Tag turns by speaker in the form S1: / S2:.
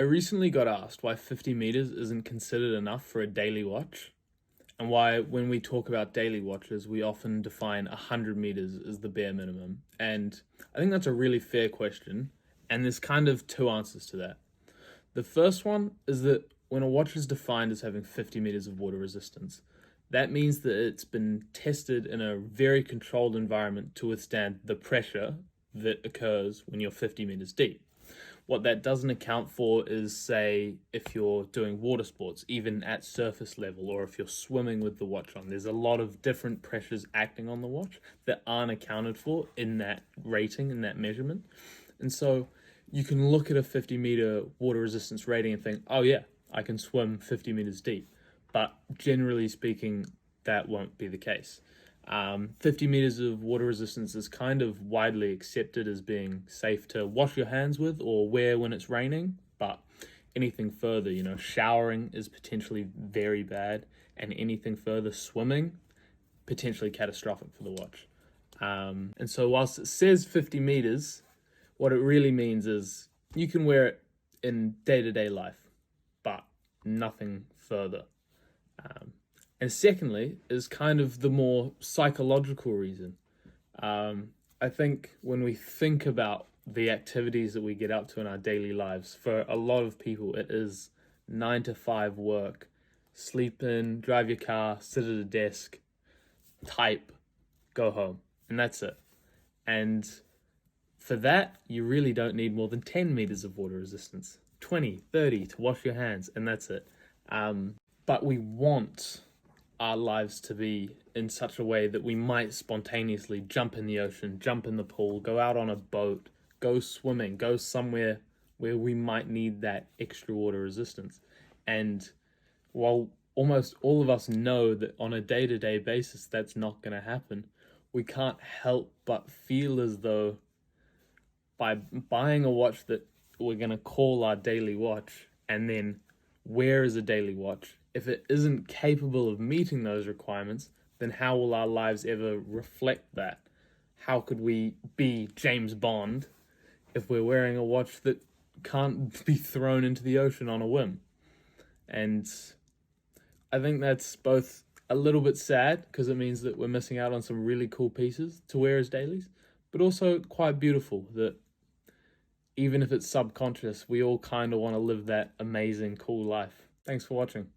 S1: I recently got asked why 50 meters isn't considered enough for a daily watch, and why, when we talk about daily watches, we often define 100 meters as the bare minimum. And I think that's a really fair question, and there's kind of two answers to that. The first one is that when a watch is defined as having 50 meters of water resistance, that means that it's been tested in a very controlled environment to withstand the pressure that occurs when you're 50 meters deep. What that doesn't account for is, say, if you're doing water sports, even at surface level, or if you're swimming with the watch on. There's a lot of different pressures acting on the watch that aren't accounted for in that rating, in that measurement. And so you can look at a 50 meter water resistance rating and think, oh yeah, I can swim 50 meters deep. But generally speaking, that won't be the case. 50 meters of water resistance is kind of widely accepted as being safe to wash your hands with or wear when it's raining, but anything further, showering is potentially very bad, and anything further, swimming, potentially catastrophic for the watch. And so whilst it says 50 meters, what it really means is you can wear it in day-to-day life, but nothing further. And secondly, is kind of the more psychological reason. I think when we think about the activities that we get up to in our daily lives, for a lot of people, it is 9 to 5 work, sleep in, drive your car, sit at a desk, type, go home, and that's it. And for that, you really don't need more than 10 meters of water resistance, 20, 30 to wash your hands, and that's it. But we want our lives to be in such a way that we might spontaneously jump in the ocean, jump in the pool, go out on a boat, go swimming, go somewhere where we might need that extra water resistance. And while almost all of us know that on a day-to-day basis that's not going to happen, we can't help but feel as though by buying a watch that we're going to call our daily watch and then wear as a daily watch, if it isn't capable of meeting those requirements, then how will our lives ever reflect that? How could we be James Bond if we're wearing a watch that can't be thrown into the ocean on a whim? And I think that's both a little bit sad because it means that we're missing out on some really cool pieces to wear as dailies, but also quite beautiful that even if it's subconscious, we all kind of want to live that amazing, cool life. Thanks for watching.